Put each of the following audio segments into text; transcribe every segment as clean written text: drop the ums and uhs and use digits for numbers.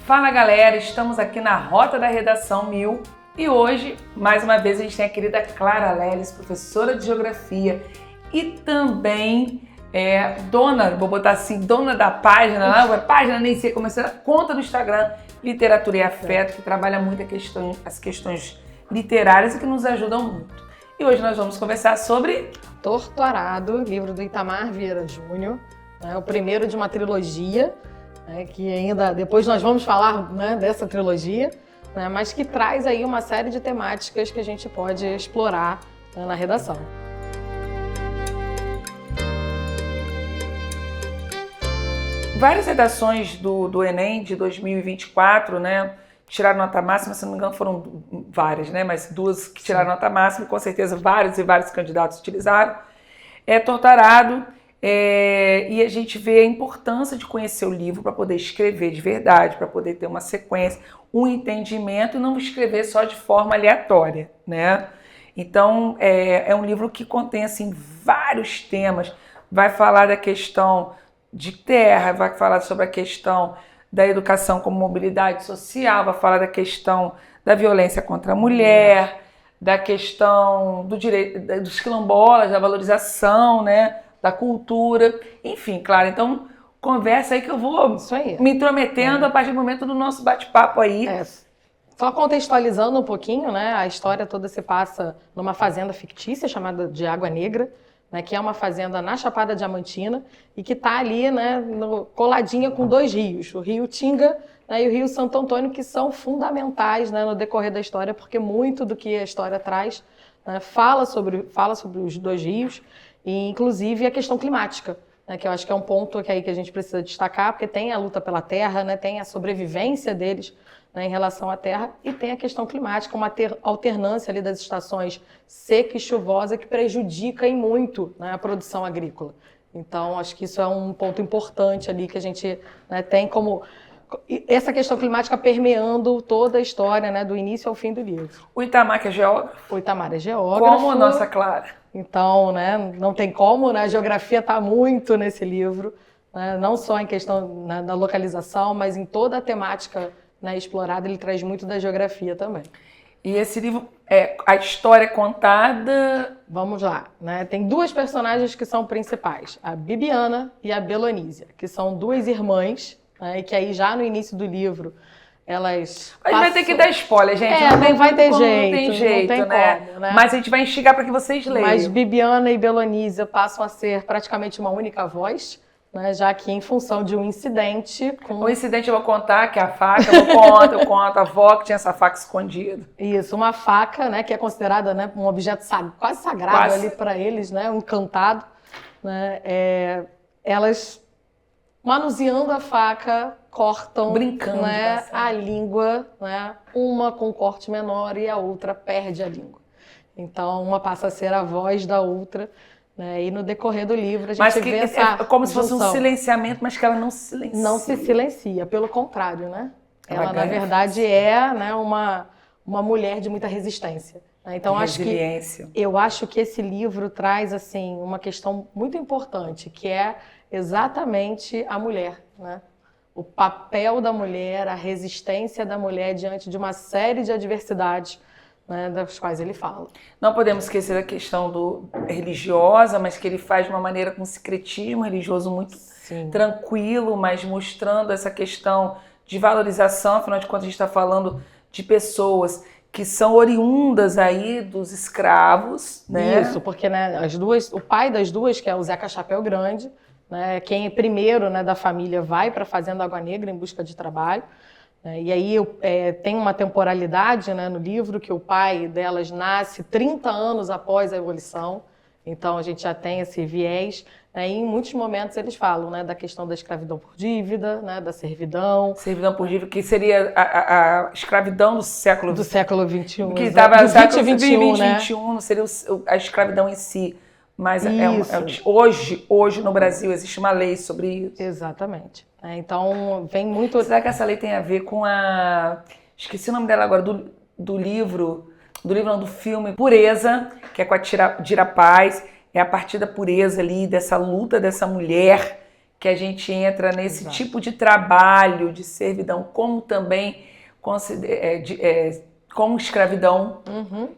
Fala galera, estamos aqui na Rota da Redação 1000 e hoje, mais uma vez, a gente tem a querida Clara Leles, professora de Geografia e também dona, vou botar assim, dona da página, a página nem sei como é, conta no Instagram, Literatura e Afeto, que trabalha muito as questões literárias e que nos ajudam muito. E hoje nós vamos conversar sobre Torturado, livro do Itamar Vieira Júnior, o primeiro de uma trilogia, que ainda depois nós vamos falar dessa trilogia, mas que traz aí uma série de temáticas que a gente pode explorar na redação. Várias redações do Enem de 2024, tiraram nota máxima, se não me engano foram várias, mas duas que tiraram nota máxima, com certeza vários e vários candidatos utilizaram. Torturado, e a gente vê a importância de conhecer o livro para poder escrever de verdade, para poder ter uma sequência, um entendimento e não escrever só de forma aleatória, Então, é um livro que contém assim, vários temas, vai falar da questão de terra, vai falar sobre a questão da educação como mobilidade social, vai falar da questão da violência contra a mulher, da questão do direito dos quilombolas, da valorização, da cultura, enfim, claro. Então, conversa aí que eu vou me intrometendo a partir do momento do nosso bate-papo aí. Só contextualizando um pouquinho, a história toda se passa numa fazenda fictícia chamada de Água Negra, que é uma fazenda na Chapada Diamantina e que está ali coladinha com dois rios, o Rio Tinga e o Rio Santo Antônio, que são fundamentais no decorrer da história, porque muito do que a história traz fala sobre os dois rios e, inclusive, a questão climática, que eu acho que é um ponto que a gente precisa destacar, porque tem a luta pela terra, tem a sobrevivência deles em relação à terra, e tem a questão climática, uma alternância ali das estações seca e chuvosa que prejudica muito a produção agrícola. Então, acho que isso é um ponto importante ali que a gente tem como essa questão climática permeando toda a história, do início ao fim do livro. O Itamar que é geógrafo? O Itamar é geógrafo. Como a nossa Clara. Então, não tem como, a geografia está muito nesse livro, não só em questão da localização, mas em toda a temática explorada, ele traz muito da geografia também. E esse livro, a história contada... Vamos lá, tem duas personagens que são principais, a Bibiana e a Belonísia, que são duas irmãs, e que aí já no início do livro elas A gente vai ter que dar spoiler, gente. Não vai ter jeito, não tem jeito, não tem como, Mas a gente vai instigar para que vocês leiam. Mas Bibiana e Belonísia passam a ser praticamente uma única voz, já que em função de um incidente... O incidente eu vou contar, que é a faca, eu conto a avó que tinha essa faca escondida. Isso, uma faca, que é considerada um objeto quase sagrado ali para eles, um encantado. Elas, manuseando a faca, cortam brincando, a língua, uma com um corte menor e a outra perde a língua. Então, uma passa a ser a voz da outra... E no decorrer do livro a gente vê essa é como junção. Se fosse um silenciamento, mas que ela não se silencia. Não se silencia, pelo contrário, Ela na verdade uma mulher de muita resistência. Então eu acho que esse livro traz assim uma questão muito importante, que é exatamente a mulher, O papel da mulher, a resistência da mulher diante de uma série de adversidades, das quais ele fala. Não podemos esquecer da questão religiosa, mas que ele faz de uma maneira com secretismo religioso muito tranquilo, mas mostrando essa questão de valorização. Afinal de contas, a gente está falando de pessoas que são oriundas aí dos escravos, Isso, porque o pai das duas, que é o Zeca Chapéu Grande, quem é primeiro da família vai para a Fazenda Água Negra em busca de trabalho. E aí tem uma temporalidade no livro que o pai delas nasce 30 anos após a abolição, então a gente já tem esse viés. E em muitos momentos eles falam da questão da escravidão por dívida, da servidão. Servidão por dívida, que seria a escravidão do século XXI. Que estava no século XXI, não seria a escravidão em si. Mas hoje no Brasil existe uma lei sobre isso. Exatamente. Então vem muito... Será que essa lei tem a ver com esqueci o nome dela agora, do livro, não, do filme Pureza, que é com a Dira Paz, é a partir da pureza ali, dessa luta dessa mulher que a gente entra nesse Exato. tipo de trabalho, de servidão, como também como escravidão,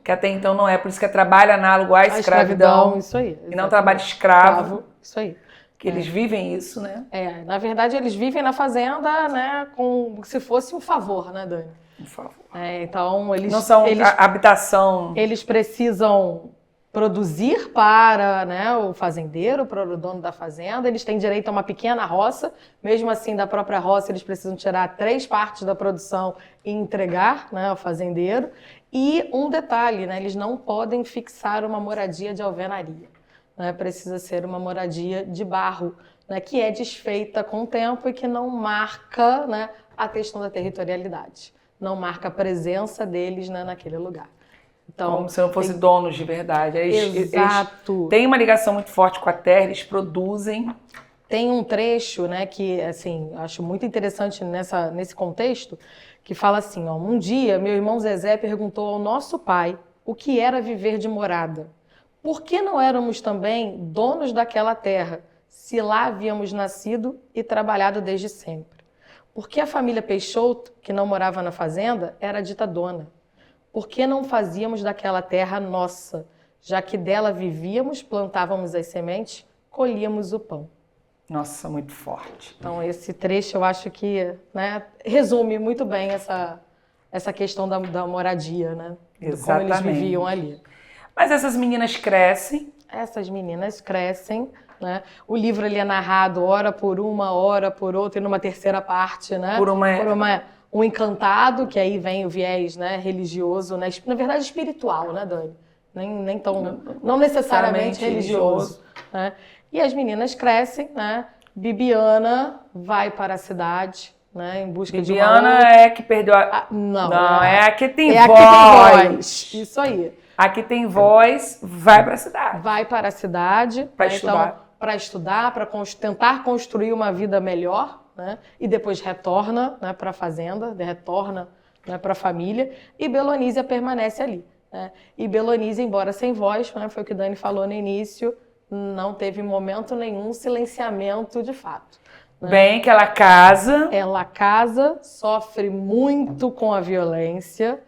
que até então não é, por isso que é trabalho análogo à escravidão, isso aí. e não Exatamente. trabalho escravo, Isso aí. que eles vivem isso, né? Na verdade, eles vivem na fazenda, né, como se fosse um favor, né, Dani? Por favor. Então, Não são habitação. Eles precisam produzir para, né, o fazendeiro, para o dono da fazenda. Eles têm direito a uma pequena roça. Mesmo assim, da própria roça, eles precisam tirar 3 partes da produção e entregar, né, ao fazendeiro. E um detalhe, né, eles não podem fixar uma moradia de alvenaria. Né, precisa ser uma moradia de barro, né, que é desfeita com o tempo e que não marca, né, a questão da territorialidade. Não marca a presença deles, né, naquele lugar. Então, como se não fossem donos de verdade. Exato. Eles têm uma ligação muito forte com a terra, eles produzem. Tem um trecho, né, que assim, acho muito interessante nesse contexto, que fala assim, ó, um dia meu irmão Zezé perguntou ao nosso pai o que era viver de morada. Por que não éramos também donos daquela terra, se lá havíamos nascido e trabalhado desde sempre? Por que a família Peixoto, que não morava na fazenda, era dita dona? Por que não fazíamos daquela terra nossa, já que dela vivíamos, plantávamos as sementes, colhíamos o pão? Nossa, muito forte. Então, esse trecho eu acho que, né, resume muito bem essa questão da moradia, né? Como eles viviam ali. Mas essas meninas crescem. Essas meninas crescem, né? O livro ele é narrado hora por uma, hora por outra, e numa terceira parte, né? Por um encantado, que aí vem o viés, né, religioso, né? Na verdade espiritual, né, Dani? Nem tão, não necessariamente religioso. Né? E as meninas crescem, né? Bibiana vai para a cidade, né, em busca de uma Bibiana é a que perdeu a... Não, é a que tem voz. Que tem voz. Isso aí. A que tem voz vai para a cidade. Vai para a cidade. Para estudar. Então, para estudar, para tentar construir uma vida melhor, né? E depois retorna, né, para a fazenda, retorna, né, para a família. E Belonísia permanece ali. Né? E Belonísia, embora sem voz, né, foi o que Dani falou no início, não teve momento nenhum silenciamento de fato. Né? Bem que ela casa. Ela casa, sofre muito com a violência.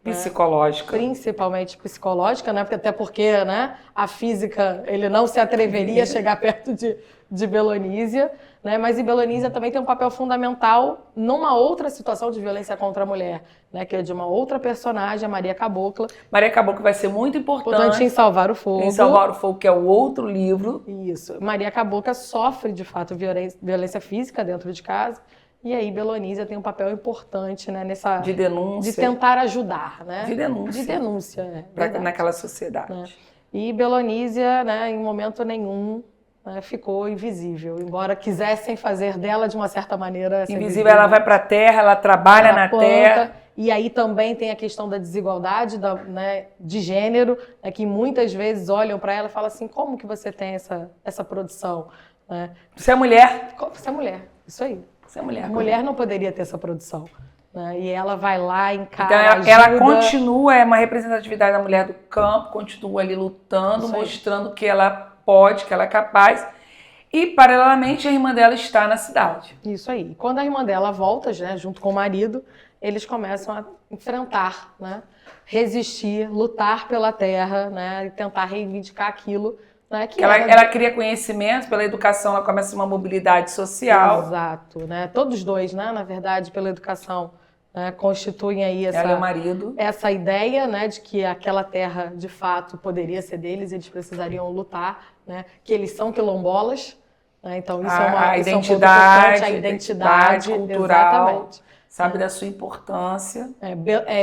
Psicológica. Né? Principalmente psicológica, né? Até porque, né, a física, ele não se atreveria a chegar perto de Belonísia, né? Mas e Belonísia também tem um papel fundamental numa outra situação de violência contra a mulher, né? Que é de uma outra personagem, a Maria Cabocla. Maria Cabocla vai ser muito importante em Salvar o Fogo. Em Salvar o Fogo, que é o outro livro. Isso. Maria Cabocla sofre, de fato, violência física dentro de casa. E aí Belonísia tem um papel importante, né, nessa... De denúncia. De tentar ajudar, né? De denúncia. De denúncia, naquela sociedade. Né? E Belonísia, né, em momento nenhum, né, ficou invisível. Embora quisessem fazer dela, de uma certa maneira... Invisível, ela vai para a terra, ela trabalha na terra. E aí também tem a questão da desigualdade, né, de gênero, né, que muitas vezes olham para ela e falam assim, como que você tem essa produção? Né? Você é mulher. Você é mulher, isso aí. Você é mulher. A mulher não poderia ter essa produção. Né? E ela vai lá, encara, então ela continua, é uma representatividade da mulher do campo, continua ali lutando, mostrando que ela pode, que ela é capaz. E, paralelamente, a irmã dela está na cidade. Isso aí. Quando a irmã dela volta, né, junto com o marido, eles começam a enfrentar, né, resistir, lutar pela terra, né, e tentar reivindicar aquilo. Né, que ela cria conhecimento, pela educação ela começa uma mobilidade social. Exato, né? Todos dois, né, na verdade, pela educação, né, constituem aí ela e o marido. Essa ideia, né, de que aquela terra de fato poderia ser deles, eles precisariam lutar, né, que eles são quilombolas, né, então isso a identidade, a identidade cultural, exatamente. Sabe da sua importância.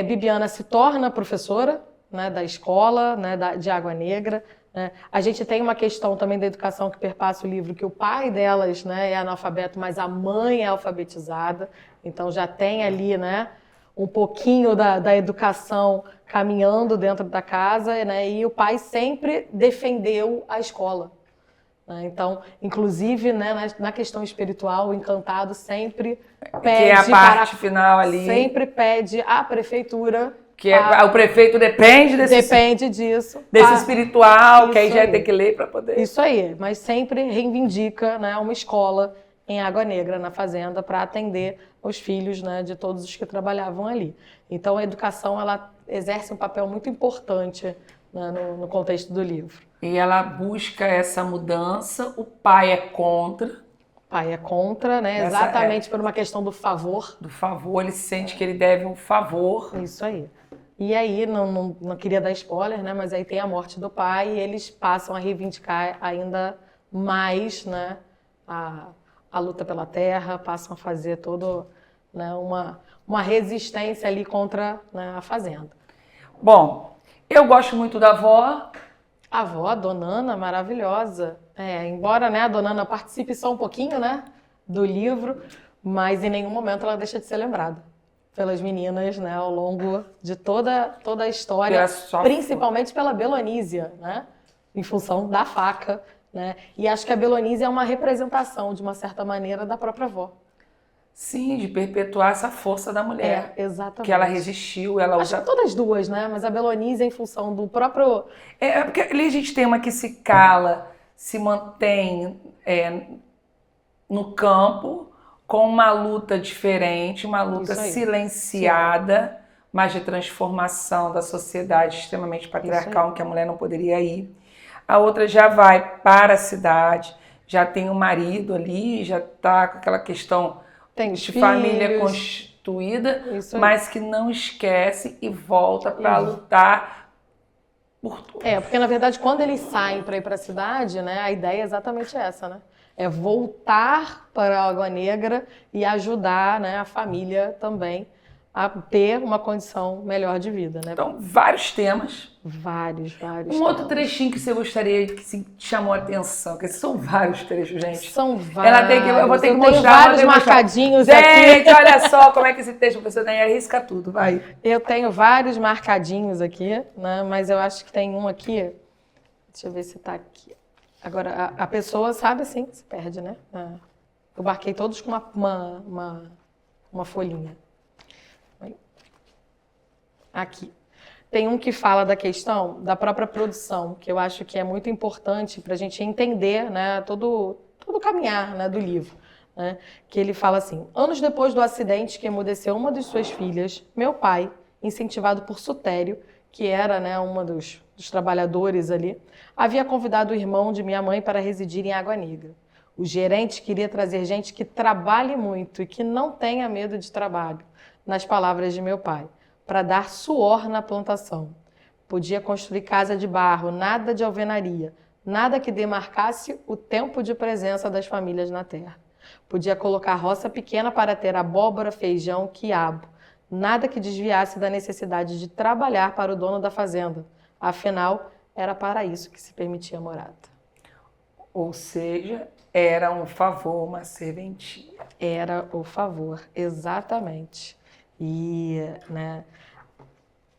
Bibiana se torna professora, né, da escola, né, de Água Negra. Né? A gente tem uma questão também da educação que perpassa o livro, que o pai delas, né, é analfabeto, mas a mãe é alfabetizada. Então já tem ali, né, um pouquinho da educação caminhando dentro da casa, né, e o pai sempre defendeu a escola. Né? Então, inclusive, né, na questão espiritual, o encantado sempre pede, que é a parte final ali, sempre pede à prefeitura Que o prefeito depende disso. Desse espiritual, que aí já aí. tem que ler para poder... Isso aí, mas sempre reivindica, né, uma escola em Água Negra, na fazenda, para atender os filhos, né, de todos os que trabalhavam ali. Então, a educação ela exerce um papel muito importante, né, no contexto do livro. E ela busca essa mudança, o pai é contra. O pai é contra, né, exatamente por uma questão do favor. Do favor, ele sente que ele deve um favor. Isso aí. E aí, não queria dar spoiler, né, mas aí tem a morte do pai e eles passam a reivindicar ainda mais, né, a luta pela terra, passam a fazer todo, né, uma resistência ali contra, né, a fazenda. Bom, eu gosto muito da avó. A avó, a Dona Ana, maravilhosa. Embora, né, a Dona Ana participe só um pouquinho, né, do livro, mas em nenhum momento ela deixa de ser lembrada pelas meninas, né, ao longo de toda a história, principalmente pela Belonísia, né, em função da faca. Né? E acho que a Belonísia é uma representação, de uma certa maneira, da própria avó. Sim, de perpetuar essa força da mulher. Exatamente. Que ela resistiu, ela acho que todas duas, né? Mas a Belonísia em função do próprio... porque ali a gente tem uma que se cala, se mantém no campo, com uma luta diferente, uma luta silenciada, sim, mas de transformação da sociedade extremamente patriarcal, em que a mulher não poderia ir. A outra já vai para a cidade, já tem um marido ali, já está com aquela questão de família constituída, mas que não esquece e volta para lutar por tudo. Porque na verdade quando eles saem para ir para a cidade, né, a ideia é exatamente essa, né? É voltar para a Água Negra e ajudar, né, a família também a ter uma condição melhor de vida, né? Então, vários temas. Vários Um outro trechinho que você gostaria, que te chamou a atenção, porque são vários trechos, gente. São vários. Eu vou ter que mostrar. Tenho vários marcadinhos aqui. Gente, olha só como é que esse texto, a professora Daniela risca tudo, vai. Eu tenho vários marcadinhos aqui, né? Mas eu acho que tem um aqui. Deixa eu ver se tá aqui. Agora, a pessoa sabe assim, se perde, né? Eu marquei todos com uma folhinha. Aqui. Tem um que fala da questão da própria produção, que eu acho que é muito importante para a gente entender, né, todo o caminhar, né, do livro. Né? Que ele fala assim: anos depois do acidente que emudeceu uma de suas filhas, meu pai, incentivado por Sutério, que era, né, uma dos trabalhadores ali, havia convidado o irmão de minha mãe para residir em Água Negra. O gerente queria trazer gente que trabalhe muito e que não tenha medo de trabalho, nas palavras de meu pai, para dar suor na plantação. Podia construir casa de barro, nada de alvenaria, nada que demarcasse o tempo de presença das famílias na terra. Podia colocar roça pequena para ter abóbora, feijão, quiabo, nada que desviasse da necessidade de trabalhar para o dono da fazenda. Afinal, era para isso que se permitia a morada. Ou seja, era um favor, uma serventia. Era o favor, exatamente. E, né,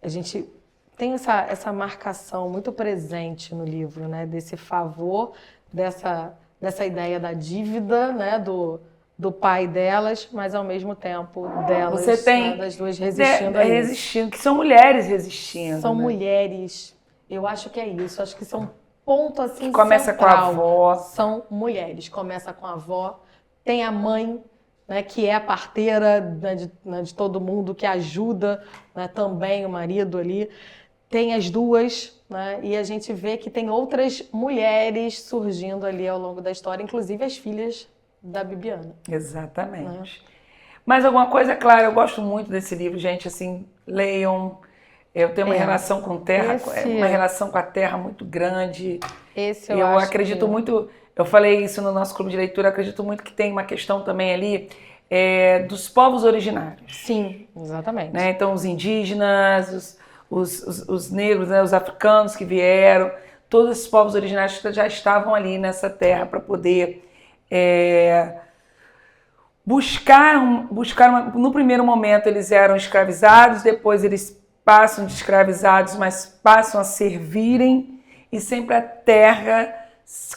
a gente tem essa marcação muito presente no livro, né, desse favor, dessa ideia da dívida, né, do pai delas, mas ao mesmo tempo delas, você tem, né, das duas resistindo a isso. Resistindo, que são mulheres resistindo. São, né, mulheres, eu acho que é isso, acho que isso é um ponto assim que começa central. Com a avó. São mulheres, começa com a avó, tem a mãe, né, que é a parteira, né, de todo mundo, que ajuda, né, também o marido ali. Tem as duas, né, e a gente vê que tem outras mulheres surgindo ali ao longo da história, inclusive as filhas da Bibiana. Exatamente. Né? Mas alguma coisa, claro, eu gosto muito desse livro, gente, assim, leiam. Eu tenho uma relação com terra, uma relação com a terra muito grande. Eu acredito muito... Eu falei isso no nosso clube de leitura, acredito muito que tem uma questão também ali dos povos originários. Sim, exatamente. Né? Então, os indígenas, os negros, né? Os africanos que vieram, todos esses povos originários já estavam ali nessa terra para poder buscar no primeiro momento eles eram escravizados, depois eles passam de escravizados, mas passam a servirem, e sempre a terra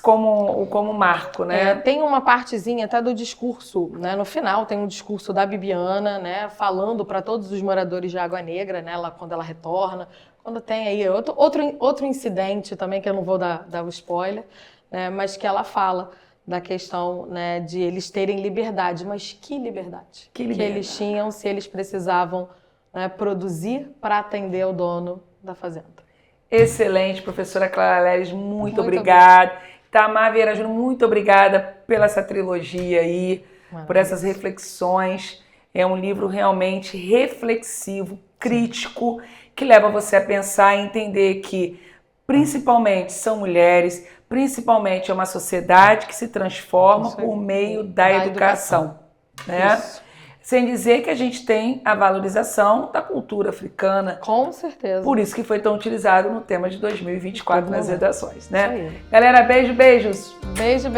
como marco, né? Tem uma partezinha até do discurso, né? No final tem um discurso da Bibiana, né? Falando para todos os moradores de Água Negra, né? Quando ela retorna. Quando tem aí outro incidente também, que eu não vou dar o spoiler, né? Mas que ela fala da questão, né, de eles terem liberdade. Mas que liberdade? Que eles tinham se eles precisavam, né, produzir para atender o dono da fazenda. Excelente, professora Clara Leles, muito obrigada. Tamar Vieira Júnior, muito obrigada pela essa trilogia aí, por essas reflexões. É um livro realmente reflexivo, crítico, que leva você a pensar e entender que, principalmente, são mulheres, principalmente é uma sociedade que se transforma por meio da educação. Né? Sem dizer que a gente tem a valorização da cultura africana. Com certeza. Por isso que foi tão utilizado no tema de 2024 nas redações, né? Galera, beijos. Beijo.